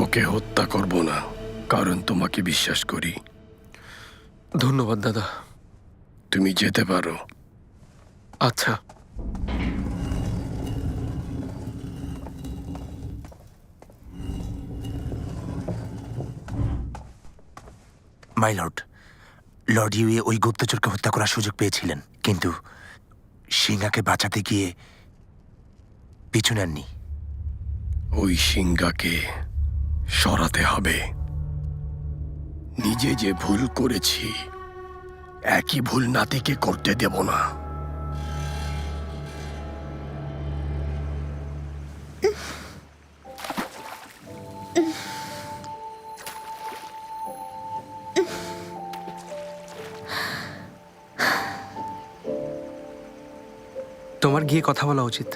ওকে হত্যা করব না, কারণ তোমাকে বিশ্বাস করি। ধন্যবাদ দাদা। তুমি যেতে পারো। আচ্ছা। মাই লর্ড, লর্ড ইউয়ে ওই গুপ্তচরকে হত্যা করার সুযোগ পেয়েছিলেন, কিন্তু সিংহাকে বাঁচাতে গিয়ে পিছু নেননি। ওই সিংহাকে সরাতে হবে। নিজে যে ভুল করেছি, একই ভুল নাতিকে করতে দেব না। তোমার গিয়ে কথা বলা উচিত।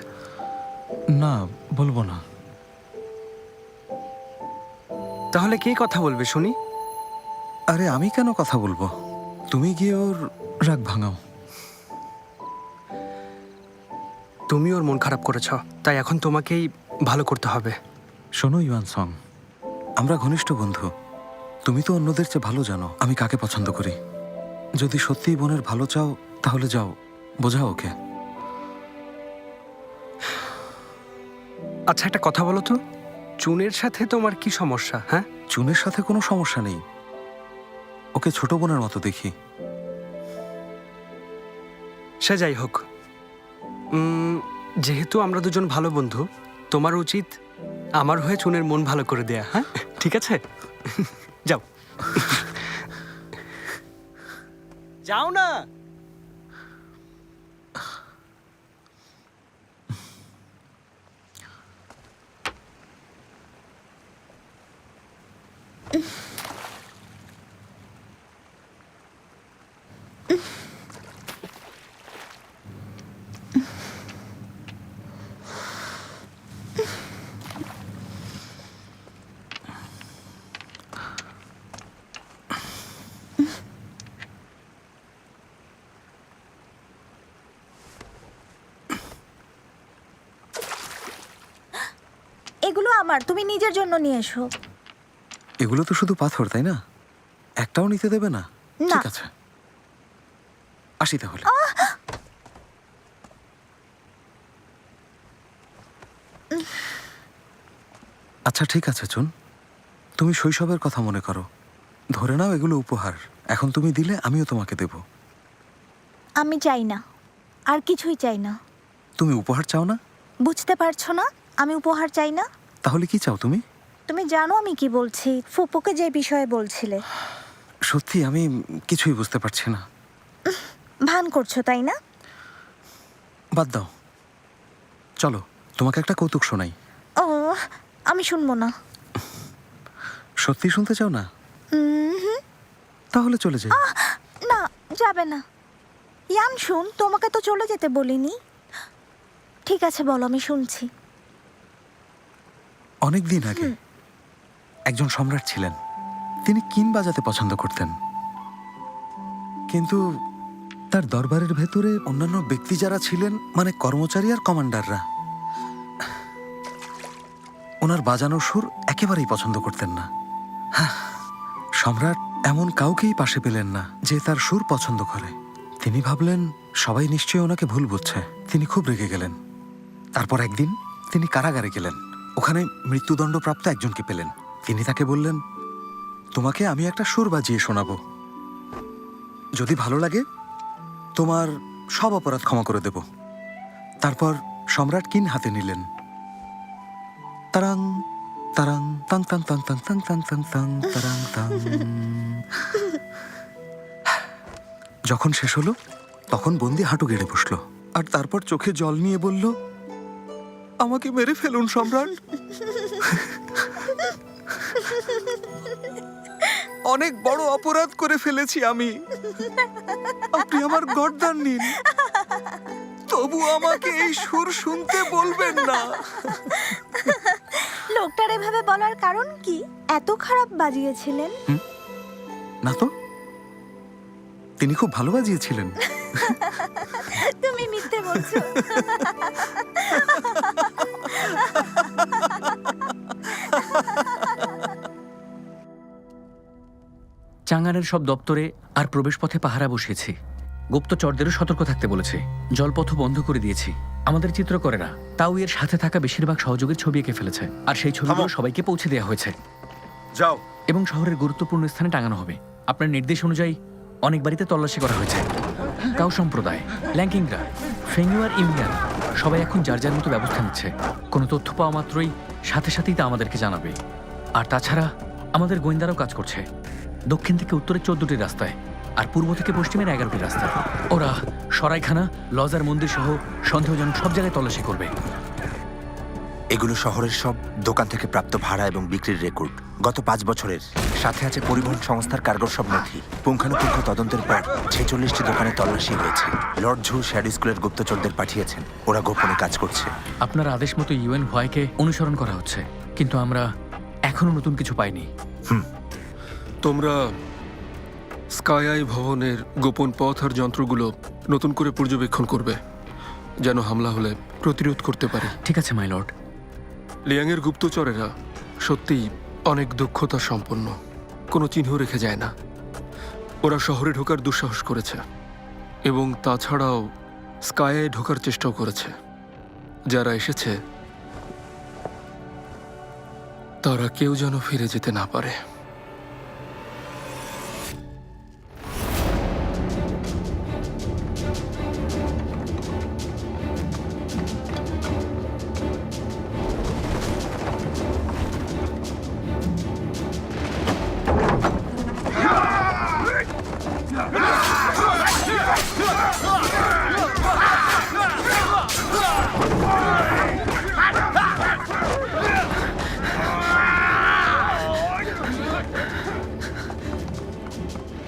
না, বলবো না। তাহলে কে কথা বলবে শুনি? আরে আমি কেন কথা বলবো? তুমি গিয়ে ওর রাগ ভাঙাও। তুমি ওর মন খারাপ করেছ, তাই এখন তোমাকেই ভালো করতে হবে। শোনো ইউয়ান সং, আমরা ঘনিষ্ঠ বন্ধু। তুমি তো অন্যদের চেয়ে ভালো জানো আমি কাকে পছন্দ করি। যদি সত্যিই বোনের ভালো চাও তাহলে যাও, বোঝাও ওকে। আচ্ছা, একটা কথা বলো তো, চুনের সাথে তোমার কি সমস্যা? হ্যাঁ, চুনের সাথে কোনো সমস্যা নেই, ওকে ছোট বোনের মতো দেখি। সে যাই হোক, যেহেতু আমরা দুজন ভালো বন্ধু, তোমার উচিত আমার হয়ে চুনের মন ভালো করে দেয়া। হ্যাঁ, ঠিক আছে? যাও যাও না। এগুলো আমার, তুমি নিজের জন্য নিয়ে এসো। এগুলো তো শুধু পাথর, তাই না? একটাও নিতে দেবে না? না। ঠিক আছে, আসি তাহলে। আচ্ছা ঠিক আছে চুন, তুমি শৈশবের কথা মনে করো। ধরে নাও এগুলো উপহার, এখন তুমি দিলে আমিও তোমাকে দেব। আমি চাই না, আর কিছুই চাই না। তুমি উপহার চাও না? বুঝতে পারছো না আমি উপহার চাই না? তাহলে কি চাও তুমি? তুমি জানো আমি কি বলছি, ফুপুকে যে বিষয়ে বলছিলে। সত্যি আমি কিছুই বুঝতে পারছি না। ভান করছো তাই না? বাদ দাও, চলো তোমাকে একটা কৌতুক শোনাই। ও, আমি শুনবো না। সত্যি শুনতে চাও না? হুম, তাহলে চলে যাই। না, যাবে না। ইয়ান শুন, তোমাকে তো চলে যেতে বলিনি। ঠিক আছে বলো, আমি শুনছি। অনেক দিন আগে একজন সম্রাট ছিলেন। তিনি কিন বাজাতে পছন্দ করতেন, কিন্তু তার দরবারের ভেতরে অন্যান্য ব্যক্তি যারা ছিলেন, মানে কর্মচারী আর কমান্ডাররা, ওনার বাজানোর সুর একেবারেই পছন্দ করতেন না। সম্রাট এমন কাউকেই পাশে পেলেন না যে তার সুর পছন্দ করে। তিনি ভাবলেন সবাই নিশ্চয়ই ওনাকে ভুল বুঝছে। তিনি খুব রেগে গেলেন। তারপর একদিন তিনি কারাগারে গেলেন। ওখানে মৃত্যুদণ্ডপ্রাপ্ত একজনকে পেলেন। তিনি তাকে বললেন, তোমাকে আমি একটা সুর বাজিয়ে শোনাবো, যদি ভালো লাগে তোমার সব অপরাধ ক্ষমা করে দেব। তারপর সম্রাট কিন হাতে নিলেন। তারাং তারাং তাং তাং তাং তাং তাং তাং তাং তাং তারাং তাং। যখন শেষ হলো তখন বন্দি হাঁটু গেড়ে বসলো, আর তারপর চোখে জল নিয়ে বলল, আমাকে মেরে ফেলুন সম্রাট, অনেক বড় অপরাধ করে ফেলেছি আমি। আপনি আমার গর্দান নিন, তবু আমাকে এই সুর শুনতে বলবেন না। লোকটার এভাবে বলার কারণ কি? এত খারাপ বাজিয়েছিলেন? না তো, তিনি খুব ভালো বাজিয়েছিলেন। তুমি মিথ্যে বলছো। চাঙ্গানের সব দপ্তরে আর প্রবেশপথে পাহারা বসিয়েছি। গুপ্তচরদেরও সতর্ক থাকতে বলেছি। জলপথও বন্ধ করে দিয়েছি। আমাদের চিত্রকরেরা তাও এর সাথে থাকা বেশিরভাগ সহযোগীর ছবি এঁকে ফেলেছে, আর সেই ছবিগুলো সবাইকে পৌঁছে দেওয়া হয়েছে যাও। এবং শহরের গুরুত্বপূর্ণ স্থানে টাঙানো হবে। আপনার নির্দেশ অনুযায়ী অনেক বাড়িতে তল্লাশি করা হয়েছে। কাউ সম্প্রদায়, ল্যাঙ্কিংরা, ফেঙ্গুয়ার ইউনিয়ন সবাই এখন যার যার মতো ব্যবস্থা নিচ্ছে। কোনো তথ্য পাওয়া মাত্রই সাথে সাথেই তা আমাদেরকে জানাবে। আর তাছাড়া আমাদের গোয়েন্দারাও কাজ করছে দক্ষিণ থেকে উত্তরে 14টি রাস্তায়, আর পূর্ব থেকে পশ্চিমের 11টি রাস্তায়। ওরা সরাইখানা, লজার মন্দির সহ সন্দেহজনক সব জায়গায় তল্লাশি করবে। এগুলো শহরের সব দোকান থেকে প্রাপ্ত ভাড়া এবং বিক্রির রেকর্ড, গত 5 বছরের। সাথে আছে পরিবহন সংস্থার কার্গোর সব নথি। পুঙ্খানুপুঙ্খ তদন্তের পর 46টি দোকানে তল্লাশি হয়েছে। লর্ড ঝু শ্যাডো স্কুলের গুপ্তচরদের পাঠিয়েছেন, ওরা গোপনে কাজ করছে। আপনার আদেশ মতো ইউএন ভয়কে অনুসরণ করা হচ্ছে, কিন্তু আমরা এখনো নতুন কিছু পাইনি। তোমরা স্কাই ভবনের গোপন পথ আর যন্ত্রগুলো নতুন করে পর্যবেক্ষণ করবে, যেন হামলা হলে প্রতিরোধ করতে পারে। ঠিক আছে মাই লর্ড। লিয়াংয়ের গুপ্তচরেরা সত্যিই অনেক দক্ষতা সম্পন্ন, কোনো চিহ্ন রেখে যায় না। ওরা শহরে ঢোকার দুঃসাহস করেছে এবং তাছাড়াও স্কাইয়ে ঢোকার চেষ্টাও করেছে। যারা এসেছে তারা কেউ যেন ফিরে যেতে না পারে।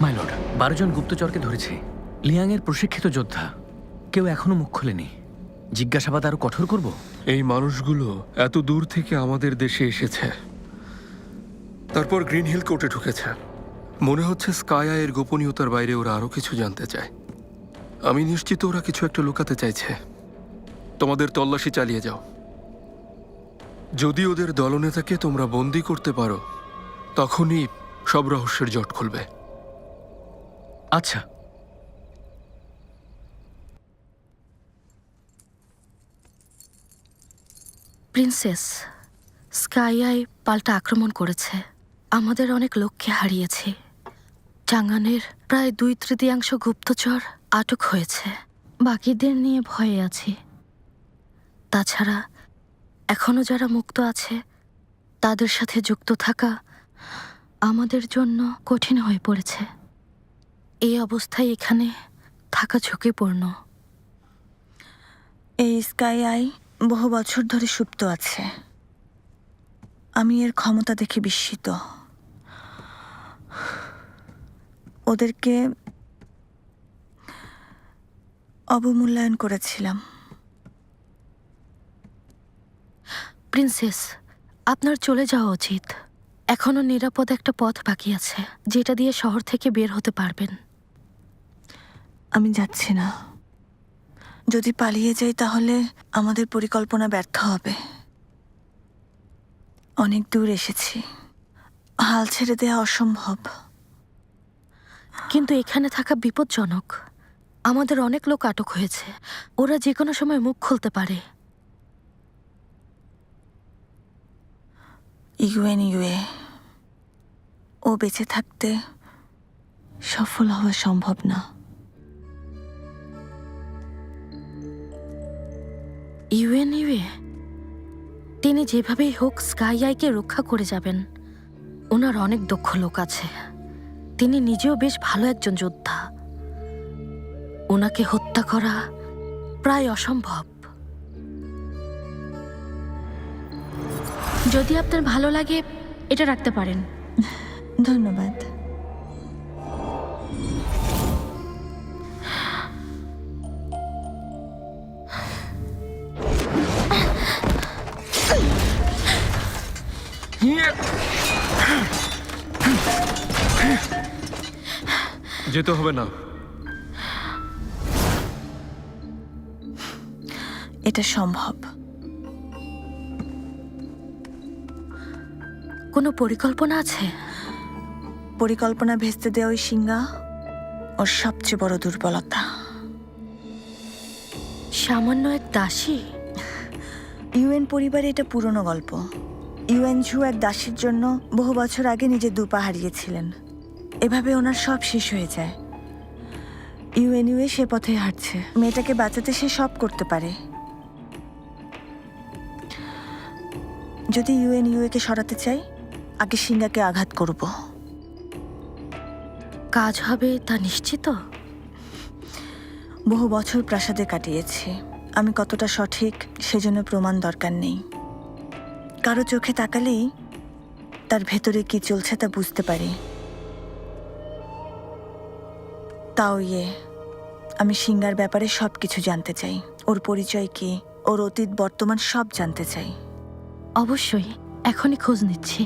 মাই লর্ড, 12 জন গুপ্তচরকে ধরেছি। লিয়াংয়ের প্রশিক্ষিত যোদ্ধা, কেউ এখনো মুখ খোলেনি। জিজ্ঞাসাবাদ আরো কঠোর করব। এই মানুষগুলো এত দূর থেকে আমাদের দেশে এসেছে, তারপর গ্রিন হিল কোর্টে ঢুকেছে। মনে হচ্ছে স্কাইয়ের গোপনীয়তার বাইরে ওরা আরো কিছু জানতে চায়। আমি নিশ্চিত ওরা কিছু একটা লুকাতে চাইছে। তোমাদের তল্লাশি চালিয়ে যাও। যদি ওদের দলনেতাকে তোমরা বন্দি করতে পারো, তখনই সব রহস্যের জট খুলবে। আচ্ছা। প্রিন্সেস, স্কাইয়াই পাল্টা আক্রমণ করেছে। আমাদের অনেক লোককে হারিয়েছি। চাঙ্গানের প্রায় 2/3 গুপ্তচর আটক হয়েছে। বাকিদের নিয়ে ভয়ে আছি। তাছাড়া এখনো যারা মুক্ত আছে তাদের সাথে যুক্ত থাকা আমাদের জন্য কঠিন হয়ে পড়েছে। এই অবস্থায় এখানে থাকা ঝুঁকিপূর্ণ। এই স্কাই বহু বছর ধরে সুপ্ত আছে। আমি এর ক্ষমতা দেখে বিস্মিত। ওদেরকে অবমূল্যায়ন করেছিলাম। প্রিন্সেস, আপনার চলে যাওয়া উচিত। এখনো নিরাপদ একটা পথ বাকি আছে, যেটা দিয়ে শহর থেকে বের হতে পারবেন। আমি যাচ্ছি না। যদি পালিয়ে যাই তাহলে আমাদের পরিকল্পনা ব্যর্থ হবে। অনেক দূর এসেছি, হাল ছেড়ে দেওয়া অসম্ভব। কিন্তু এখানে থাকা বিপজ্জনক। আমাদের অনেক লোক আটক হয়েছে। ওরা যে কোনো সময় মুখ খুলতে পারে। ইউএ ও বেঁচে থাকতে সফল হওয়া সম্ভব না। ইউএ তিনি যেভাবেই হোক স্কাইয়াইকে রক্ষা করে যাবেন। ওনার অনেক দক্ষ লোক আছে। তিনি নিজেও বেশ ভালো একজন যোদ্ধা। ওনাকে হত্যা করা প্রায় অসম্ভব। যদি আপনার ভালো লাগে এটা রাখতে পারেন। ধন্যবাদ। যেতে হবে না। এটা সম্ভব। কোনো পরিকল্পনা আছে? পরিকল্পনা ভেস্তে দেওয়া ওই সিংহা ওর সবচেয়ে বড় দুর্বলতা। সামান্য এক দাসী? ইউএন পরিবারে এটা পুরনো গল্প। ইউএন ঝু এক দাসীর জন্য বহু বছর আগে নিজের দুপা হারিয়েছিলেন। এভাবে ওনার সব শেষ হয়ে যায়। ইউএনইউএ সে পথে হাঁটছে। মেয়েটাকে বাঁচাতে সে সব করতে পারে। যদি ইউএনইউএ-কে সরাতে চাই, আগে সিংহাকে আঘাত করব। কাজ হবে তা নিশ্চিত? বহু বছর প্রাসাদে কাটিয়েছি। আমি কতটা সঠিক সেজন্য প্রমাণ দরকার নেই। কারো চোখে তাকালেই তার ভেতরে কি চলছে তা বুঝতে পারি। তাও আমি সিংহার ব্যাপারে সব কিছু জানতে চাই। ওর পরিচয় কি, ওর অতীত বর্তমান সব জানতে চাই। অবশ্যই, এখনই খোঁজ নিচ্ছি।